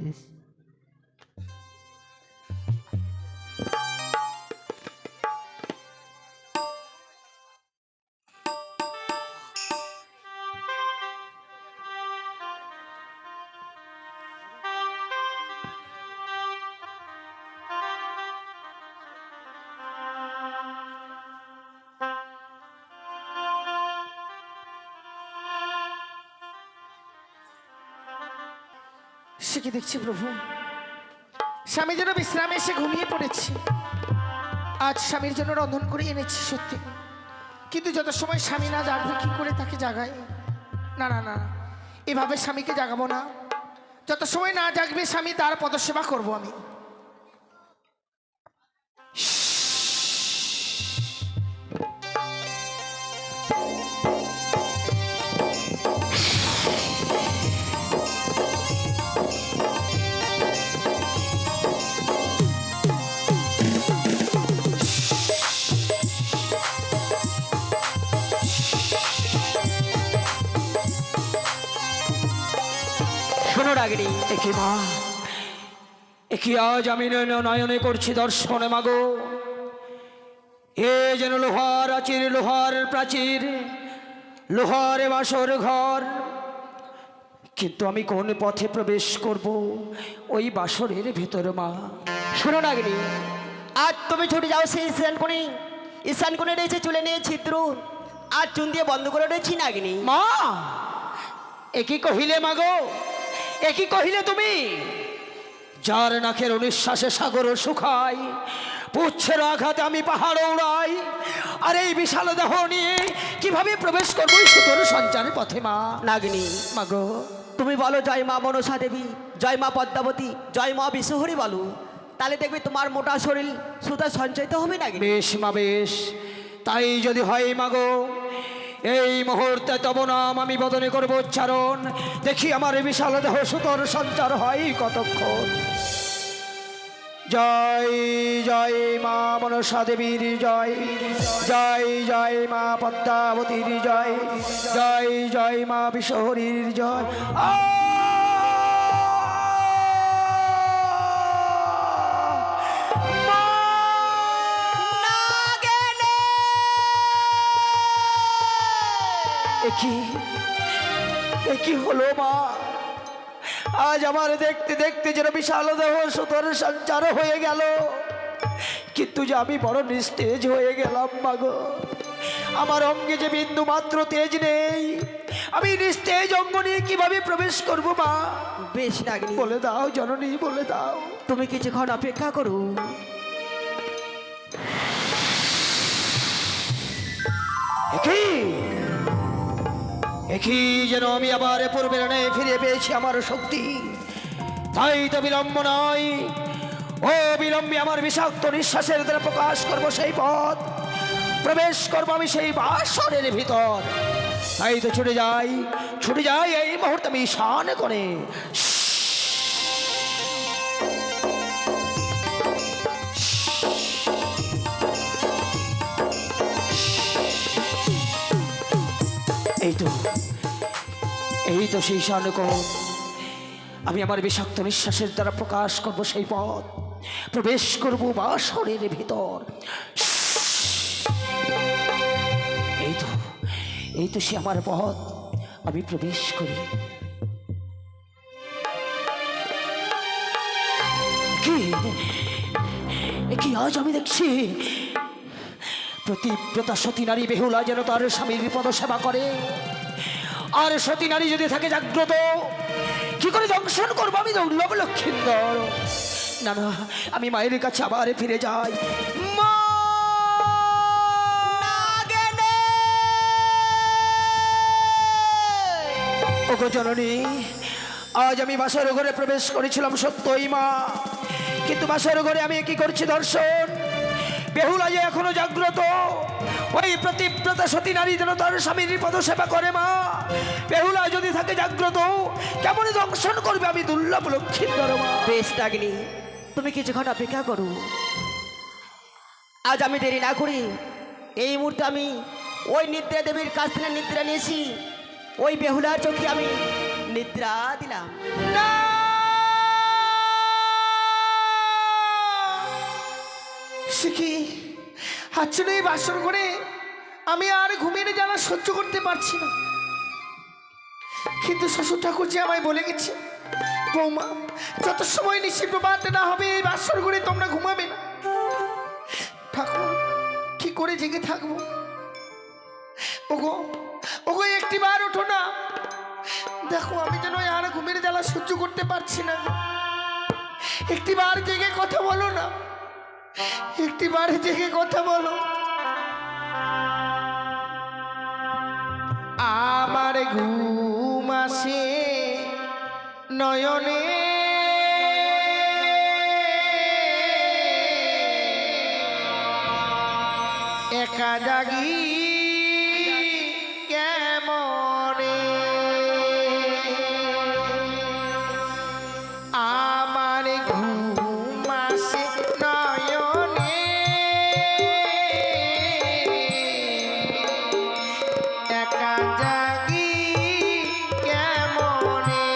বেশ। সে কি দেখছি প্রভু, স্বামী যেন বিশ্রামে এসে ঘুমিয়ে পড়েছে। আজ স্বামীর জন্য রন্ধন করে এনেছি সত্যি, কিন্তু যত সময় স্বামী না জাগবে কি করে তাকে জাগাই? না না না, এভাবে স্বামীকে জাগাবো না। যত সময় না জাগবে স্বামী তার পদসেবা করব আমি। শোনো রাগিনী, একে মা, একে আজ আমি নয়নে করছি দর্শনে মাগো। এ যেন লোহার আচির, লোহার প্রাচীর, লোহার বাসর ঘর, কিন্তু আমি কোন পথে প্রবেশ করব ওই বাসরের ভেতর মা? শোনো নাগিনী, আজ তুমি ছুটে যাও সেই ঈশান কোণে রয়েছে চুলে নিয়ে ছিদ্র, আর চুন দিয়ে বন্ধ করে রয়েছি নাগিনী। মা, একই কহিলে মাগো, একই কহিলে তুমি? যার নাকের নিঃশ্বাসে সাগর শুকাই, পুচ্ছের আঘাতে আমি পাহাড় উড়াই, আর এই বিশাল দেহ নিয়ে কিভাবে প্রবেশ করবো এই সুতোর সঞ্চারের পথে মা? নাগিনী মাগো, তুমি বলো জয় মা মনসা দেবী, জয় মা পদ্মাবতী, জয় মা বিশ্বহরি বলো, তাহলে দেখবে তোমার মোটা শরীর সুতা সঞ্চয়িত হবে নাগিনী। বেশ মা বেশ, তাই যদি হয় মাগো, এই মুহূর্তে তব নাম আমি বদনে করবো উচ্চারণ। দেখি আমার বিশাল দেহ সুতোর সঞ্চার হয় কতক্ষণ। জয় জয় মা মনসা দেবীর জয়, জয় জয় মা পদ্মাবতীর জয়, জয় জয় মা বিশ্বহরীর জয়। কি হলো মা? আজ আমার দেখতে দেখতে যেন বিশাল দেহ সুতোর সঞ্চার হয়ে গেল, কিন্তু যে আমি বড় নিস্তেজ হয়ে গেলাম মাগো। আমার অঙ্গে যে বিন্দু মাত্র তেজ নেই, আমি নিস্তেজ অঙ্গ নিয়ে কিভাবে প্রবেশ করবো মা? বেশ নাগিনী, বলে দাও জননী, বলে দাও। তুমি কিছুক্ষণ অপেক্ষা করো। একই যেন আমি আবার পূর্বের ন্যায় ফিরে পেয়েছি আমার শক্তি। তাই তো বিলম্ব নয়, ও বিলম্বে আমার বিষাক্ত নিঃশ্বাসের দ্বারা প্রকাশ করব সেই পথ, প্রবেশ করবো আমি সেই বাসরের ভিতর। তাই তো ছুটে যাই এই মুহূর্তে আমি ঈশান করে। এই তো সেই শানকোণ, আমি আমার বিষাক্ত নিঃশ্বাসের দ্বারা প্রকাশ করব সেই পথ, প্রবেশ করব বাসরের ভিতর। এই তো সে আমার পথ, আমি প্রবেশ করি। কি আজ আমি দেখছি প্রতিব্রতা সতী নারী বেহুলা যেন তার স্বামীর পদ সেবা করে। আর সতী নারী যদি থাকে জাগ্রত, কি করে দংশন করবো আমি দুর্লভ লক্ষিন্দর? না না, আমি মায়ের কাছে আবার ফিরে যাই। মা, ওগো জননী, আজ আমি বাসর ঘরে প্রবেশ করেছিলাম সত্যই মা, কিন্তু বাসর ঘরে আমি কি করছি দর্শন? বেহুলা যে এখনো জাগ্রত, ওই প্রতিব্রতা সতী নারী যেন তার স্বামীর পদ সেবা করে মা। বেহুলা যদি থাকে জাগ্রত, কেমন দংশন করবে আমি দুর্লভ লক্ষিন্দর মা? বেশ নাগিনী, তুমি কিছুক্ষণ অপেক্ষা করো। আজ আমি দেরি না করি এই মুহূর্তে আমি ওই নিদ্রা দেবীর কাছ থেকে নিদ্রা নিয়েছি, ওই বেহুলার চোখে আমি নিদ্রা দিলাম। না সে কি আসলে এই বাসর ঘরে আমি আর ঘুমিয়ে জ্বালা সহ্য করতে পারছি না। কিন্তু শ্বশুর ঠাকুর যে আমায় বলে গেছে, বৌমা যত সময় নিশি প্রভাত না হবে এই বাসর ঘরে তোমরা ঘুমাবে না। ঠাকুর কি করে জেগে থাকবো? ওগো ওগো একটি বার ওঠো না, দেখো আমি যেন আর ঘুমের জ্বালা সহ্য করতে পারছি না। একটি বার জেগে কথা বলো না, একটি বার জেগে কথা বলো। আমার ঘুম আসে নয়নে, একা জাগি কেমনে। আমার ঘুম আসে নয়নে, একা জাগি কেমনে।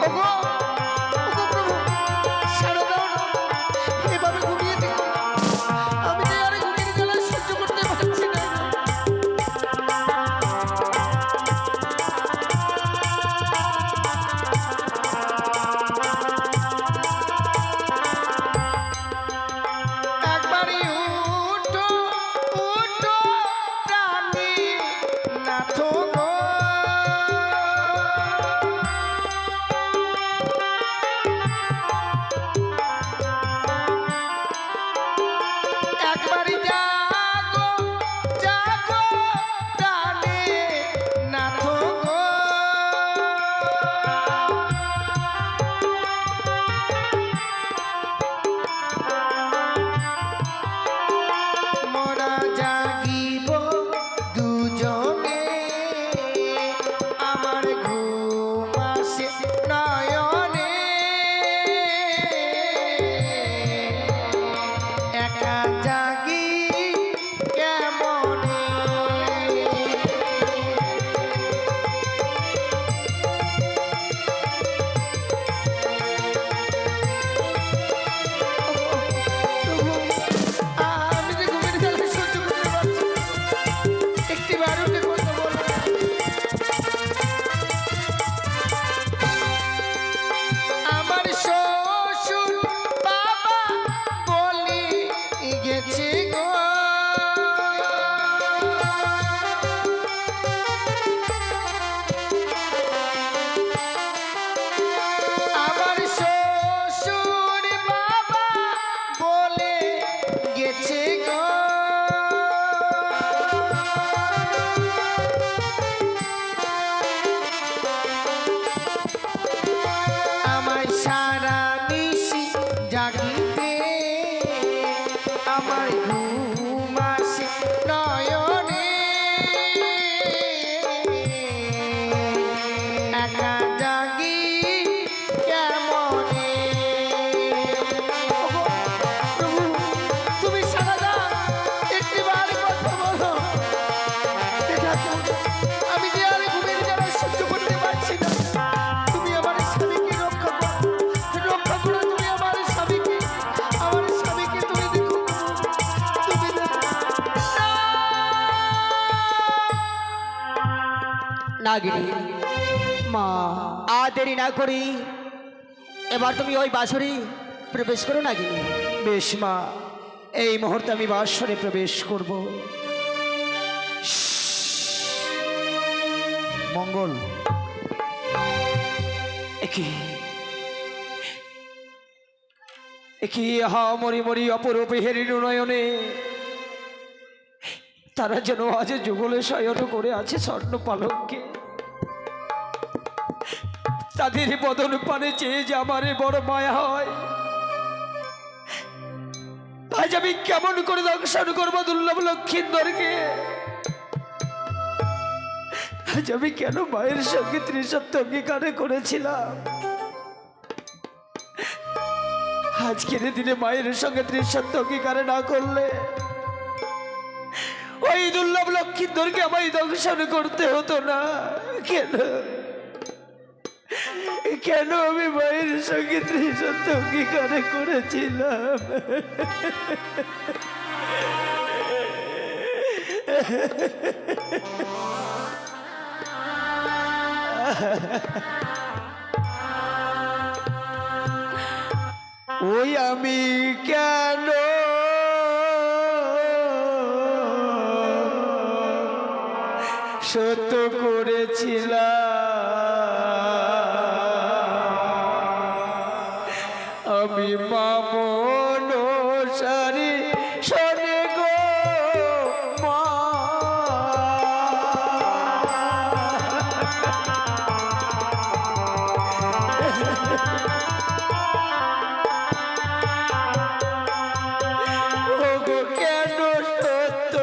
ওগো ওগো প্রভু সাড়া দাও না, এভাবে ঘুমিয়ে থেকো না, আমি যে আর ঘুমিয়ে জ্বালা সহ্য করতে পারছি না। একবারই উঠো উঠো প্রাণী নাথ গো, একবারই জাগো জাগো প্রাণী নাথ গো। মোরা জাগিব দুজনে, আমার ঘুম আসে নয়নে, একা জাগি কেমনে। আমি যে ঘুমের জ্বালা সহ্য করতে পারছি না, একটি বার উঠে কথা বলো। আমার শ্বশুর বাবা বলি গেছে গো, আমার শ্বশুর বাবা বলে গেছে গো। আমায় সারা নিশি জাগিতে, আমার ঘুম আসে নয়নে, একা জাগি কেমনে। ওগো, প্রভু, তুমি সারা দাও, একটি বার কথা বলো। এটা কেমন? আমি যে আর ঘুমের জ্বালা সহ্য করতে পারছি না। তুমি আমার স্বামীকে রক্ষা করো, রক্ষা করো তুমি আমার স্বামীকে, আমার স্বামীকে তুমি দেখো, তুমি দেখো। নাগিনী মা আর দেরি না করি এবার তুমি ওই বাসরে প্রবেশ করো নাগিনী। বেশ মা, এই মুহূর্তে আমি বাসরে প্রবেশ করব। মঙ্গল একি হা মরি মরি অপরূপে হেরিনু নয়নে, তারা যেন আজ যুগলে শয়ন করে আছে স্বর্ণ পালঙ্কে। তাদের বদন পানে চেয়ে যে আমারে বড় মায়া হয়। আজ আমি কেমন করে দর্শন করবো দুর্লভ লক্ষ্মীন্দরকে? আজ আমি কেন মায়ের সঙ্গে ত্রিসত্য অঙ্গীকারে করেছিলাম? আজকের দিনে মায়ের সঙ্গে ত্রিসত্য অঙ্গীকারে না করলে ওই দুর্লভ লক্ষ্মীন্দরকে আমায় দর্শন করতে হতো না। কেন কেন আমি মায়ের সঙ্গে ত্রিসত্য অঙ্গীকারে করেছিলাম? ওই আমি কেন সত্য করেছিলাম, আমি মামন সারি শোনে গো মা। ওগো কেন সত্য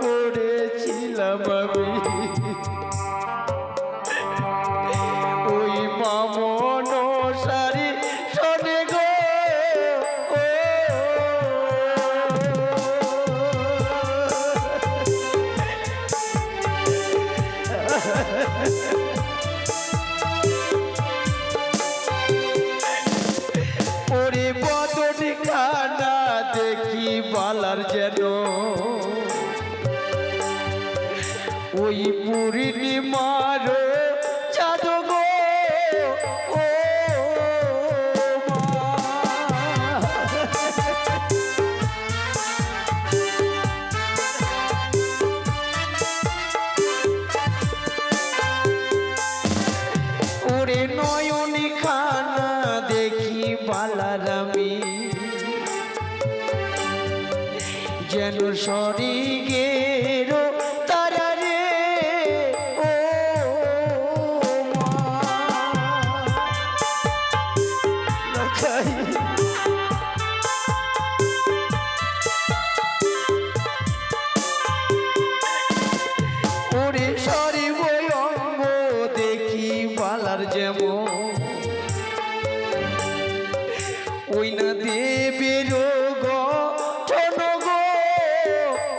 করেছিলাম আমি, ওই মামন সারি শোনে গো ওরে বদন খানা দেখি বালার যেন ওই পূর্ণিমার চাঁদ গো ও মা। ওরে নয়নি খানা দেখি বালার আমি যেন স্বর্গের তারা রে ও মা। লখাই ওরে সরিব অঙ্গ দেখি বালার যেমন ওই না দেবের গঠন গো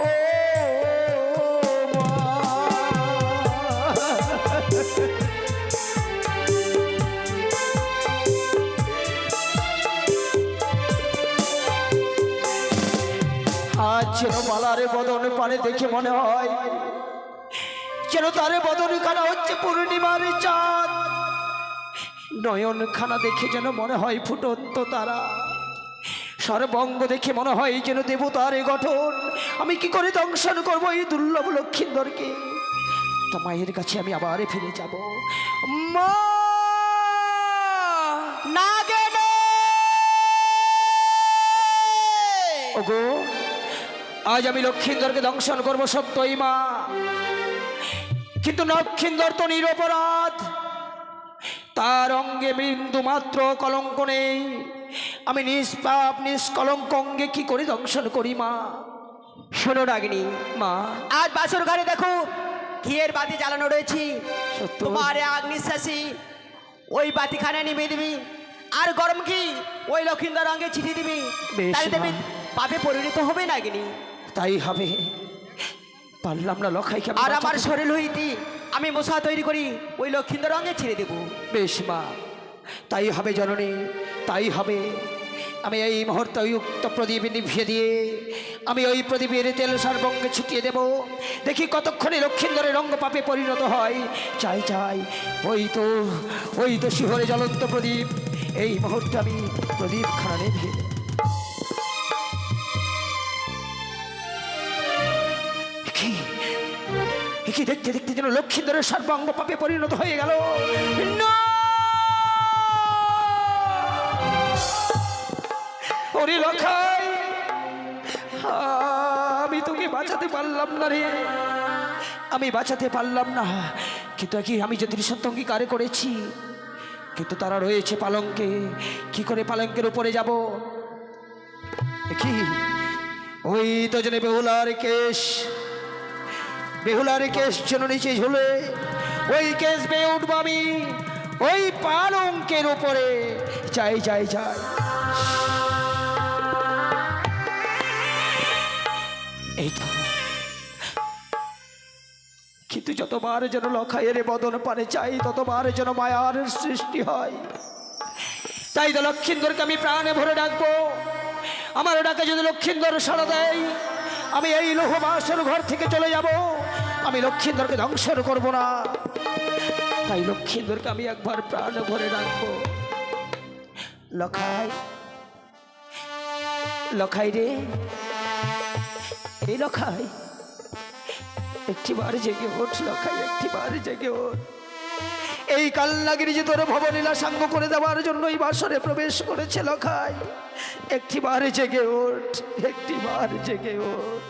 ও মা। আজ যেন বালারে বদন পানে দেখে মনে হয় যেন তারে বদন খানা হচ্ছে পূর্ণিমার চাঁদ, নয়ন খানা দেখে যেন মনে হয় ফুটন্ত তারা, সর্বঙ্গ দেখে মনে হয় যেন দেবতার গঠন। আমি কি করে দংশন করবো এই দুর্লভ লক্ষিন্দরকে? তো মায়ের কাছে আমি আবার ফিরে যাব। মা না গেলে ওগো, আজ আমি লক্ষিন্দরকে দংশন করবো সত্যই মা, কিন্তু লক্ষিন্দর তো নিরপরাধ, তার অঙ্গে বিন্দু মাত্র কলঙ্ক নেই। আমি নিষ্পাপ নিষ্কলঙ্ক অঙ্গে কি করে দংশন করি মা? শোনো রাগিনী, মা আজ বাসর ঘরে দেখো ঘিয়ের বাতি জ্বালানো রয়েছে, সত্য? তোমার আগ নিঃশ্বাসী ওই বাতিখানা নিভিয়ে দিবি, আর গরম ঘি ওই লক্ষিন্দর অঙ্গে ছিটিয়ে দিবি, বেশ তাই দেবী মা। পাপে পরিণত হবে নাগিনী। তাই হবে। পারলাম না লখাইকে আমি আর আমার বাঁচাতে। শরীর হইতে আমি মশা তৈরি করি ওই লক্ষিন্দর অঙ্গে ছিঁড়ে দেবো। বেশ মা, তাই হবে জননী, তাই হবে। আমি এই মুহূর্তে ওই উক্ত প্রদীপ নিভিয়ে দিয়ে আমি ওই প্রদীপের তেল সর্বঙ্গে ছিটিয়ে দেব। দেখি কতক্ষণে লক্ষিন্দরের রঙ্গ পাপে পরিণত হয়। চাই চাই ওই তো শিহরে জ্বলন্ত প্রদীপ। এই মুহূর্তে আমি প্রদীপ খানা নিভিয়ে দেব। কি দেখতে দেখতে যেন লক্ষিন্দরের সর্বাঙ্গ পাপে পরিণত হয়ে গেল। না! ওরে লখাই, আমি তোকে বাঁচাতে পারলাম না রে, আমি বাঁচাতে পারলাম না। কিন্তু কি আমি যে ত্রিসত্য অঙ্গীকার করেছি, কিন্তু তারা রয়েছে পালঙ্কে, কি করে পালঙ্কের উপরে যাব? কি ওই তো জনে বেহুলার কেশ যেন নিচে ঝুলে, ওই কেশ বেয়ে উঠবো আমি ওই পালঙ্কের উপরে। চাই চাই চাই এই তো কিন্তু যতবার যেন লখাইয়ের বদন পানে চাই ততবার যেন মায়ার সৃষ্টি হয়। তাই তো লক্ষিন্দরকে আমি প্রাণে ভরে ডাকবো। আমার ডাকে যদি লক্ষিন্দর সাড়া দেয়, আমি এই লৌহ বাসর ঘর থেকে চলে যাব। আমি লক্ষিন্দরকে ধ্বংস করব না। তাই লক্ষিন্দরকে আমি একবার প্রাণ ভরে ডাকবো। লখাই, লখাই রে, এই লখাই, একটিবার জেগে ওঠ লখাই, একটিবার জেগে ওঠ। এই কালনাগিরি যে তোর ভবলীলা সাঙ্গ করে দেওয়ার জন্য এই বাসরে প্রবেশ করেছে লখাই, একটিবার জেগে ওঠ, একটিবার জেগে ওঠ।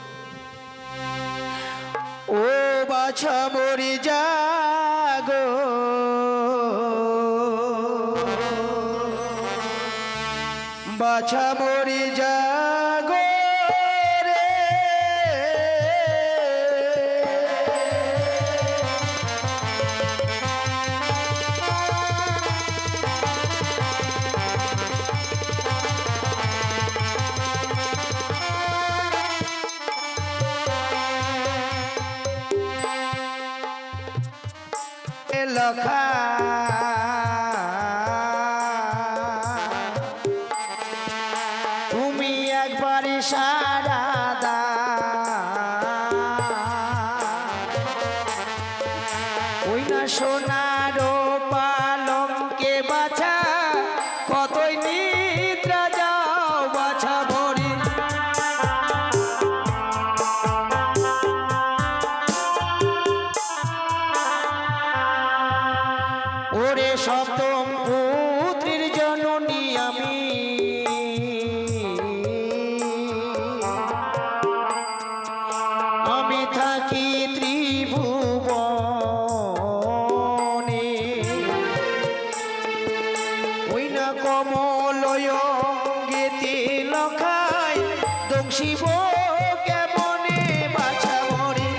ও বাছা মরি জাগো, বাছা মরি জাগো রে, লখা তুমি একবার সারা দাও, ওই না সোনার পালঙ্কে বাছা কতই নিদ্রা যাও বাছা ভরি। ওরে সপ্তম পুত্রীর জননী আমি, আমি থাকি ত্রিভুবনে, ওই না কমলয়ঙ্গেতে লখাই দংশিব কেমনে বাছা ভরে।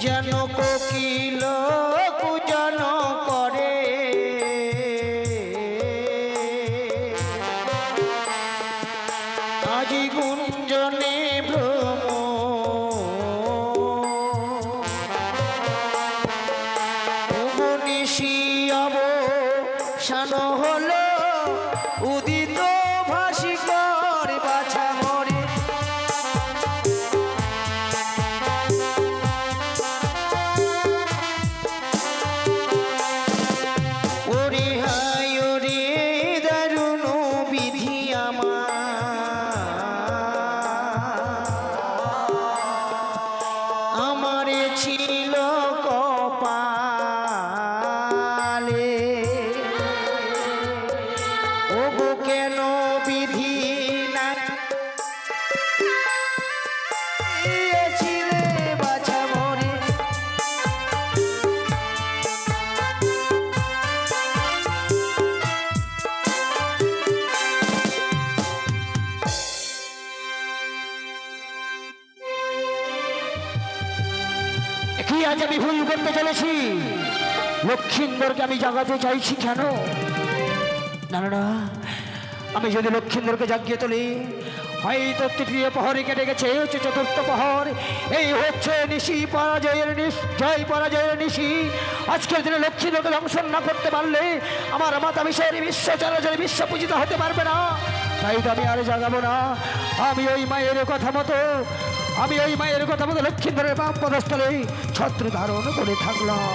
যেন কোকিল পূজন করে, আজি গুঞ্জনে ভ্রম, নিশি অবসান হলো উদিত ভাসিকর বাছা মরে। ওরে হায় ওরে দারুণ বিধি আমারে ছিল কপালে, ওগো কেন বিধি না দিয়েছিলে বাছা মরে। কি আজ আমি ভুল করতে চলেছি? লক্ষিন্দরকে আমি জাগাতে চাইছি কেন? না না না, আমি যদি লক্ষিন্দরকে জাগিয়ে তুলি, হয়তো তৃতীয় প্রহরে কেটে গেছে, হচ্ছে চতুর্থ প্রহর। এই হচ্ছে নিশি পরাজয়ের জয় পরাজয়ের নিশি। আজকের দিনে লক্ষিন্দরকে দংশন না করতে পারলে আমার মাতা বিষয়ের বিশ্ব চরাচরে বিশ্ব পূজিত হতে পারবে না। তাই তো আমি আর জাগাবো না। আমি ওই মায়ের কথা মতো লক্ষিন্দরের বাম পদস্থলে ছত্র ধারণ করে থাকলাম।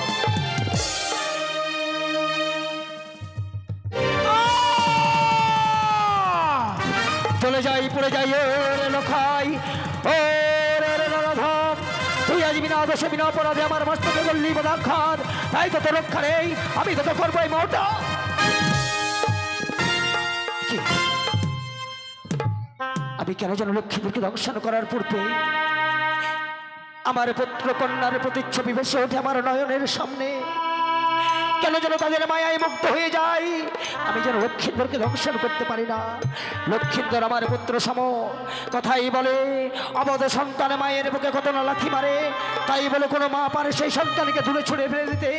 চলে যাই, পড়ে যাই ওরে লখাই, ওরে নরধম, তুই আজ বিনা দোষে বিনা অপরাধে আমার মস্তকে করলি বদাঘাত। তাই তো তোর রক্ষা নেই, আমি তো করবো এই মোটা। আমি কেন যেন লক্ষ্মীদেরকে দংশন করার পূর্বে আমার পুত্র কন্যার প্রতিচ্ছবি ভেসে ওঠে আমার নয়নের সামনে। কেন যেন তাদের মায়ায় মুগ্ধ হয়ে যায়। আমি যেন লক্ষিন্দরকে দংশন করতে পারি না। লক্ষিন্দর আমার পুত্র সম, কথাই বলে অবধ সন্তান মায়ের বুকে কত না লাথি মারে। তাই বলে কোনো মা পারে সেই সন্তানকে দূরে ছুড়ে ফেলে দিতে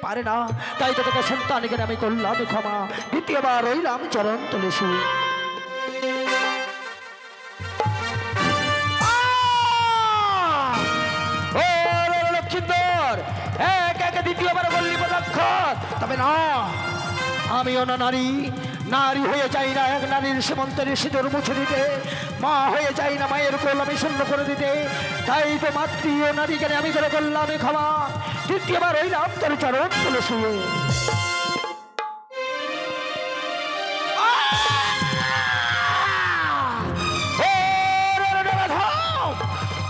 পারে না। তাই তো তোকে সন্তানকে আমি করলাম ক্ষমা, দ্বিতীয়বার রইলাম চরণ তলে শুয়ে। হবে না। আমিও না নারী, নারী হয়ে যাই না এক নারীর সীমন্তের সিঁদুর মুছে দিতে, মা হয়ে যাই না মায়ের কোল আমি শূন্য করে দিতে। তাই তো মাতৃ ও নারী জ্ঞানে আমি করে করলাম ক্ষমা, দ্বিতীয়বার ওই রাম তোর চরণ তুলে শুয়ে।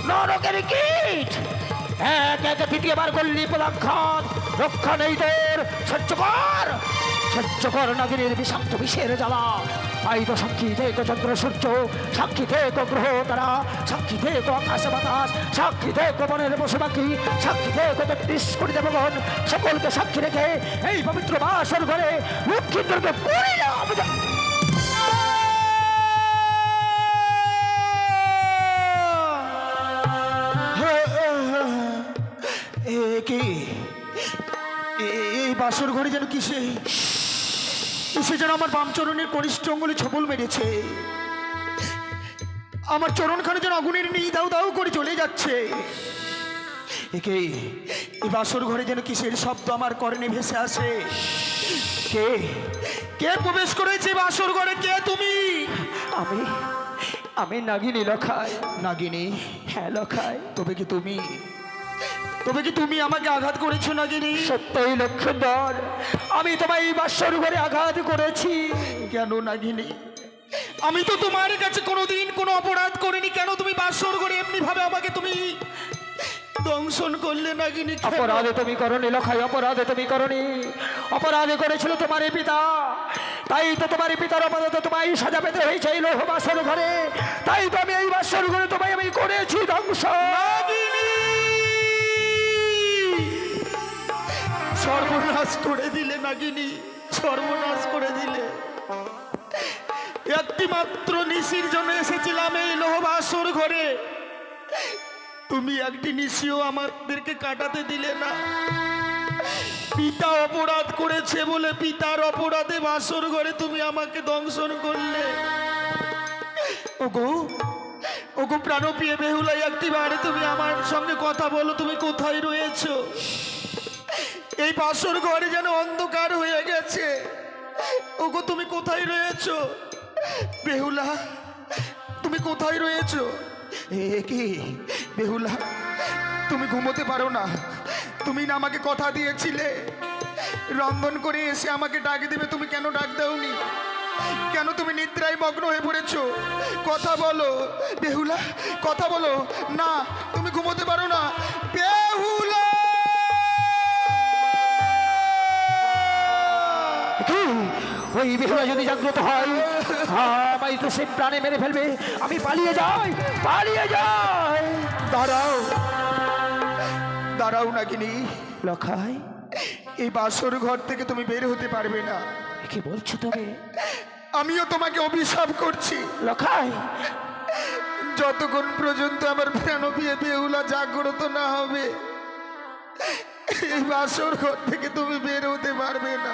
নরকের কীট এক এক তৃতীয়বার করলি পদাঘাত, রক্ষা নেই তোর, সহ্য কর নাগিনীর বিষাক্ত বিষের জ্বালা। তাই তো সাক্ষী থেকো চন্দ্র সূর্য, সাক্ষী থেকো গ্রহ তারা, সাক্ষী থেকো আকাশ বাতাস, সাক্ষী থেকো বনের পশু পাখি, সাক্ষী থেকো ৩৩ কোটি দেবগণ, সকলকে সাক্ষী রেখে এই পবিত্র বাসর ঘরে লক্ষ্মীন্দরকে পরিণাম কি এই বাসর ঘরে যেন কিসে এসে যেন আমার বাম চরণের কনিষ্ঠ অঙ্গুলে ছবল মেরেছে, আমার চরণখানে যেন আগুনের নিয়ে দাউ দাউ করে চলে যাচ্ছে। একে এই বাসর ঘরে যেন কিসের শব্দ আমার কর্ণে ভেসে আসে। কে কে প্রবেশ করেছে বাসর ঘরে? কে তুমি? আমি নাগিনী লখাই। নাগিনী? হ্যাঁ লখাই। তবে কি তুমি আমাকে আঘাত করেছো নাগিনী? সত্যই লক্ষ্মীন্দর, আমি তোমায় এই বাসর ঘরে আঘাত করেছি। কেন নাগিনী? আমি তো তোমার কাছে কোনোদিন কোনো অপরাধ করিনি, কেন তুমি বাসর ঘরে এমনি ভাবে আমাকে তুমি দংশন করলে নাগিনী? অপরাধে তুমি করনি লখাই, অপরাধে তুমি করনি, অপরাধে করেছিল তোমার পিতা। তাই তো তোমার পিতার অপরাধে তোমায় সাজা পেতে হয়েছে এই লৌহ বাসর ঘরে। তাই তো আমি এই বাসর ঘরে তোমায় আমি করেছি ধ্বংস। সর্বনাশ করে দিলে নাগিনী, সর্বনাশ করে দিলে। একটি মাত্র নিশির জন্য এসেছিলাম এই লোহবাসর ঘরে, তুমি একটি নিশিও আমাদেরকে কাটাতে দিলে না। পিতা অপরাধ করেছে বলে পিতার অপরাধে বাসর ঘরে তুমি আমাকে দংশন করলে। ওগো ওগো প্রাণপ্রিয় বেহুলাই, একটি বারে তুমি আমার সঙ্গে কথা বলো, তুমি কোথায় রয়েছো? এই বাসর ঘরে যেন অন্ধকার হয়ে গেছে। ওগো তুমি কোথায় রয়েছো? বেহুলা তুমি কোথায় রয়েছো? কি বেহুলা, তুমি ঘুমোতে পারো না? তুমি না আমাকে কথা দিয়েছিলে রন্ধন করে এসে আমাকে ডাক দিবে, তুমি কেন ডাক দাওনি? কেন তুমি নিদ্রায় মগ্ন হয়ে পড়েছো? কথা বলো বেহুলা, কথা বলো না। তুমি ঘুমোতে পারো না বেহুলা? ওই বেহুলা যদি জাগ্রত হয় আমায় তো সে প্রাণে মেরে ফেলবে। আমি পালিয়ে যাই। দাঁড়াও নাগিনী লখাই, এই বাসর ঘর থেকে তুমি বের হতে পারবে না। কি বলছো তুমি? আমিও তোমাকে অভিশাপ করছি লখাই, যতক্ষণ পর্যন্ত আমার প্রাণপ্রিয় বেহুলা জাগ্রত না হবে এই বাসর ঘর থেকে তুমি বের হতে পারবে না।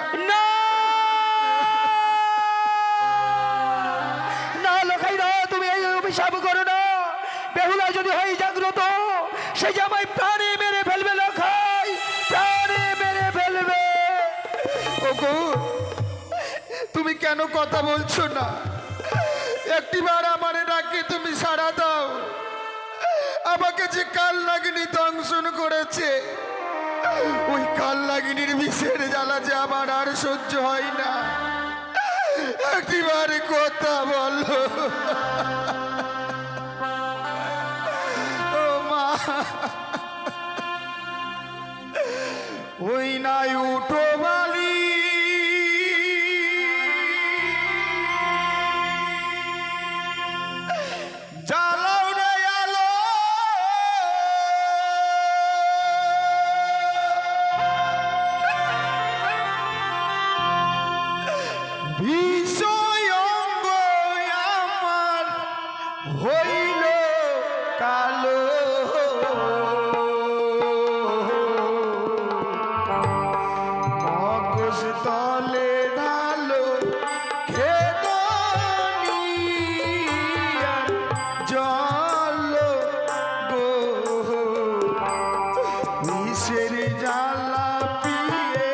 না লখাই না, তুমি এই অভিশাপ করো না। বেহুলা যদি হয় জাগ্রত, সে যে আমায় প্রাণে মেরে ফেলবে লখাই, প্রাণে মেরে ফেলবে। ওগো তুমি কেন কথা বলছো না? একটিবার আমারে ডাকে তুমি সাড়া দাও। আমাকে যে কাল নাগিনী দংশন করেছে, ওই কাল নাগিনীর বিষের জ্বালা যে আমার আর সহ্য হয় না। একটিবার কথা বলো। ও মা, ওই নাই উঠো বালি, জ্বালাও না আলো, বিষয় অঙ্গ আমার হইল কালো। তলে ঢালো খেদনিয়ার জল গো, বিষের জ্বালা পিয়ে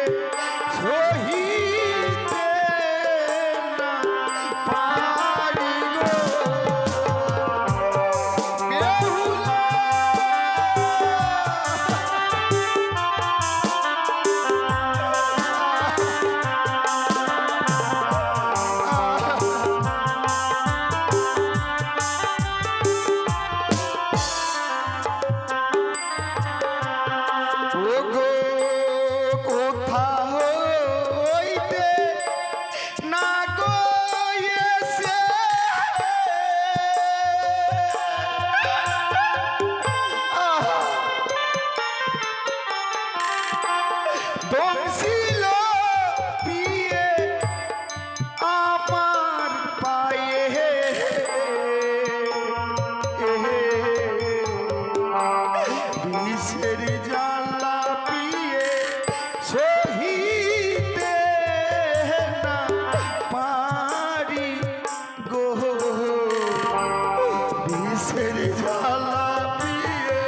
বিষের জ্বালা দিয়ে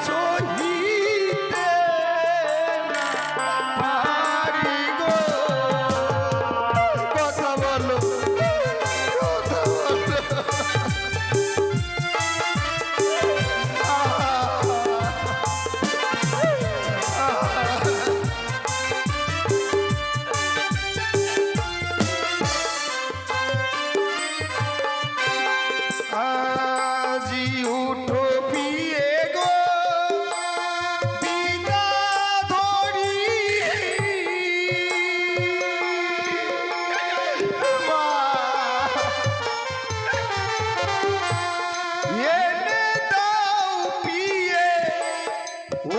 সহিতে না পারি গো। কথা বলো, কথা বলো। আজি উঠো পিয়ে গো বিনা ধরি মা এনে দাও পিয়ে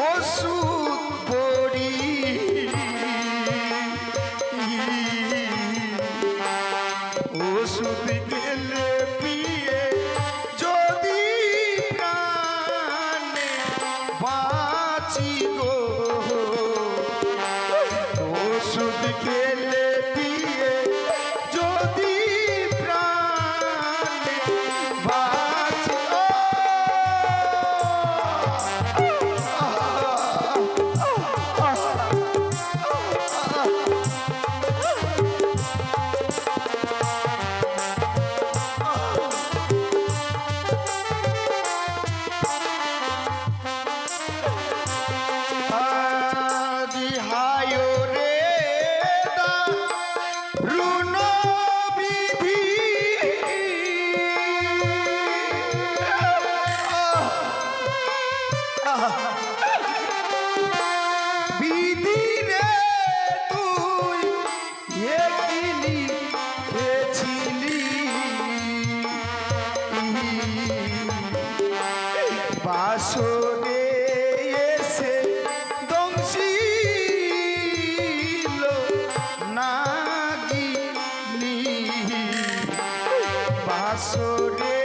ওষুধ বড়ি ওষুধ গেলে পিয়ে যদি প্রাণে বাঁচি গো। ওষুধ খেলে পিয়ে যদি প্রাণে বাঁচি গো। আজি হায় রে রুণ বিধি বিধি রে তুই একিলি খেছিলি বাসরে এসে দংশিল নাগিনি বাসরে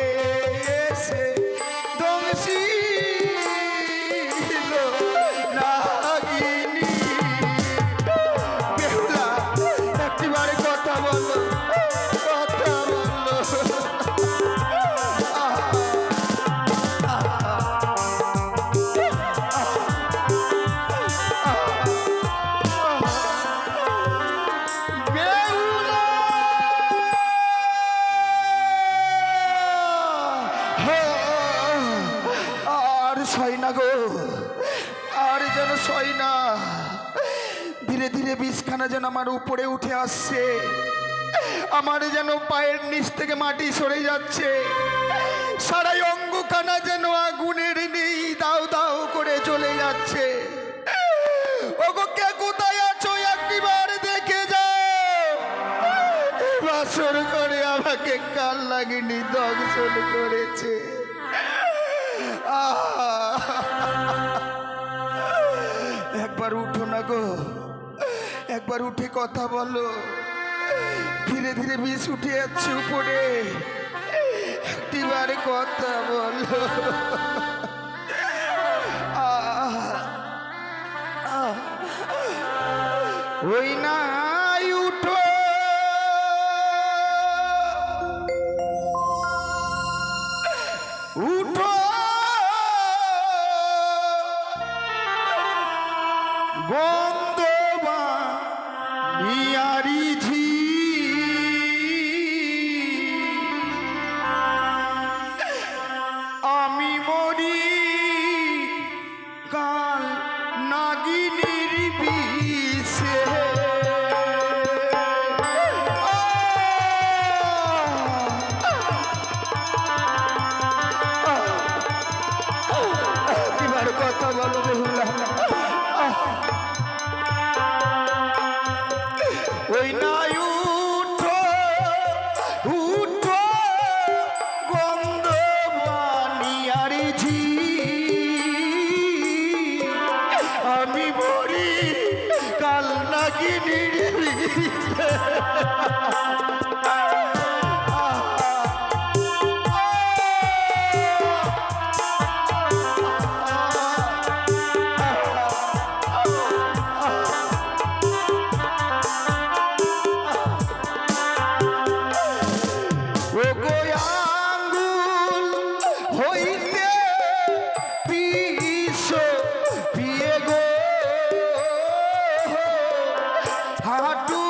এসে দংশিল নাগিনি। বেহুলা একটিবারে কথা বলো, কথা বলো। বেহুলা আর সই না গো, আর যেন সই না। ধীরে ধীরে বিষখানা যেন আমার উপরে উঠে আসছে, আমার যেন পায়ের নিচ থেকে মাটি সরে যাচ্ছে, সারাই অঙ্গখানা যেন আগুনের নেই দাও দাও করে চলে যাচ্ছে। ওগো কে কোথায় আছো একবার দেখে যাও। বাসর করে আমাকে কাল লাগেনি দংশন করেছে। একবার উঠো না গো, একবার উঠে কথা বলো। ধীরে ধীরে বিষ উঠে যাচ্ছে উপরে, একটিবার কথা বলো। ওই নাই উঠো, উঠো বন্ধবা নিয়ারি ঝি আমি মরি কাল নাগিনীর বিষে গো আঙ্গুল হইতে পিস পিয়ে গো হাঁটু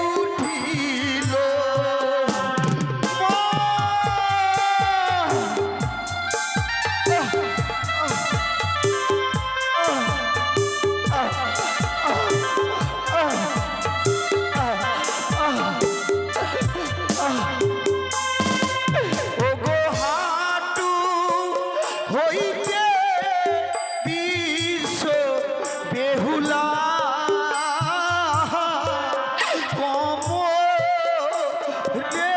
উঠিল ও গো হাঁটু হইতে বিশ্ব বেহুলা কম রে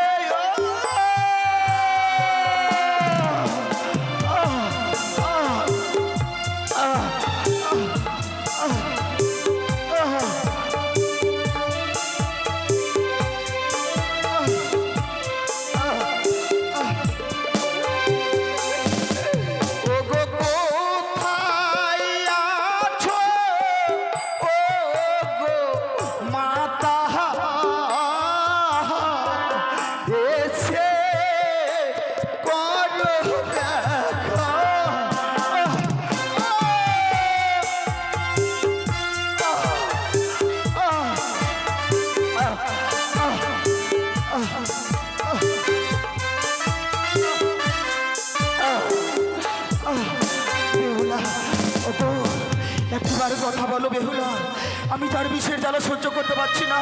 ও গো কোথায় আছো ও গো মাতা এসে করো দেখা বেহুলা ওগো একবার কথা বলো বেহুলা আমি তার বিষের জ্বালা সহ্য করতে পারছি না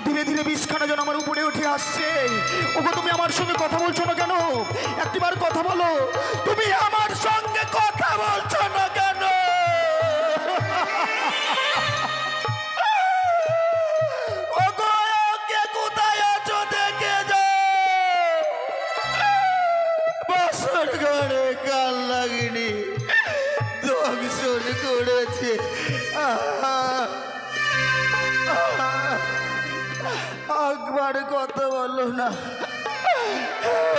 ধীরে ধীরে বিষখানা যেন আমার উপরে উঠে আসছে ওগো তুমি আমার সঙ্গে কথা বলছো না কেন একবার কথা বলো তুমি আমার সঙ্গে কথা বলছো না কেন ওগো কে কোথায় আছো দেখে যাও বাসর ঘরে কাল লাগিনি দংশন করেছে একবার কথা বলো না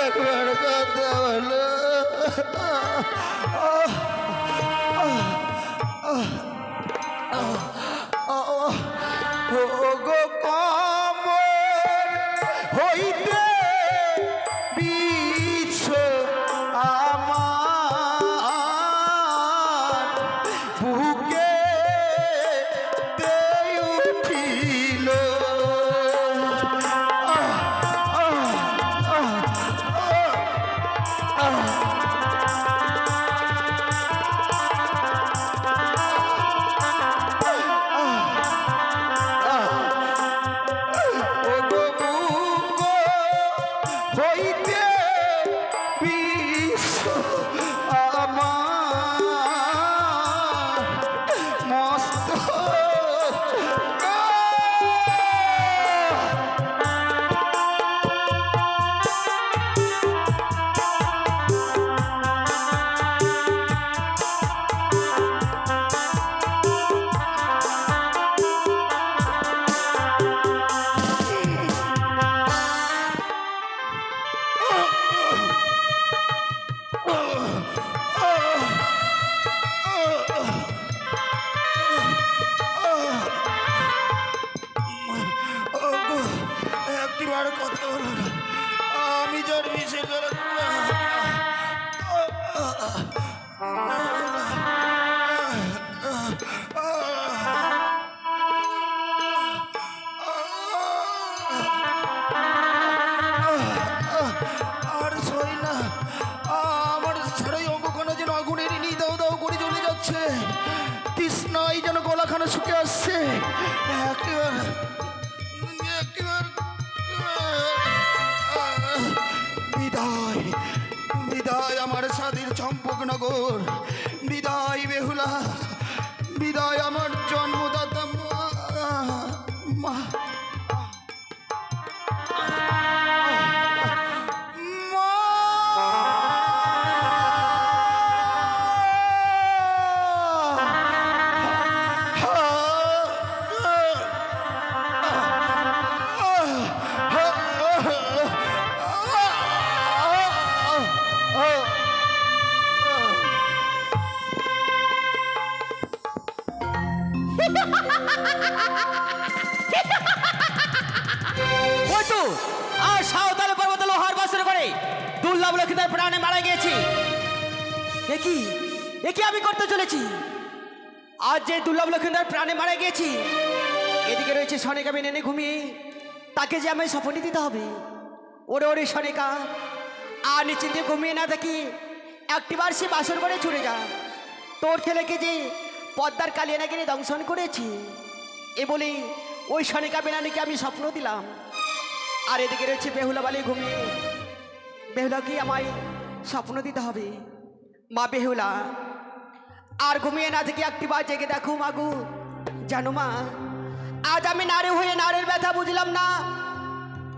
একবার কথা বলো ও গো কমর হইতে বিশ্ব আমার বুকে উঠিল ও গো বুক হইতে বিশ্ব আমার মস্ত ওগো একটিবার কথা বলো না আমি যার বিষের জ্বালা আর সই না আমার ছাড়াই অঙ্গখানা যেন আগুনের নিয়ে দাও দাও করে জ্বলে যাচ্ছে তৃষ্ণাই যেন গলাখানা শুকে আসছে একেবারে বিদায় বিদায় আমার স্বাধীন চম্পকনগর বিদায় বেহুলা বিদায় আমার জন্মদাতা মা দুর্লভ লক্ষিতার প্রাণে মারা গিয়েছি। এ কি আমি করতে চলেছি? আজ যে দুর্লভ লক্ষিতার প্রাণে মারা গিয়েছি, এদিকে রয়েছে সনেকা বেনেনে ঘুমিয়ে, তাকে যে আমি সফল দিতে হবে। ওরে ওরে সনেকা, আর নিশ্চিন্তে ঘুমিয়ে না থাকি একটিবার সে বাসর করে ছুটে যা। তোর ছেলেকে যে পদ্মার কালিয়ানা কিনে দংশন করেছি, এ বলে ওই সনেকা বেনানিকে আমি স্বপ্ন দিলাম। আর এদিকে রয়েছে বেহুলা বালি ঘুমিয়ে, বেহুলাকে আমায় স্বপ্ন দিতে হবে। মা বেহুলা, আর ঘুমিয়ে না থেকে একটিবার জেগে দেখো মাগু। জানো মা, আজ আমি নারী হয়ে নারীর ব্যথা বুঝলাম না।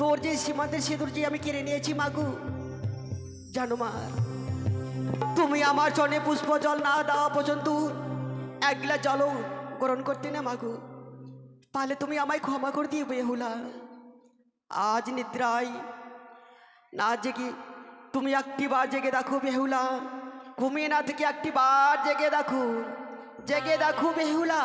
তোর যে সীমান্তের সিঁদুর যে আমি কেড়ে নিয়েছি মাগু। জানো মা, তুমি আমার চরণে পুষ্প জল না দেওয়া পর্যন্ত এক গ্লাস জলও গ্রহণ করতে না মাগু। পারলে তুমি আমায় ক্ষমা করে দিও বেহুলা। আজ নিদ্রায় না জেগে তুমি একটিবার জেগে দেখো বেহুলা। ঘুমিয়ে না থেকে একটিবার জেগে দেখো বেহুলা।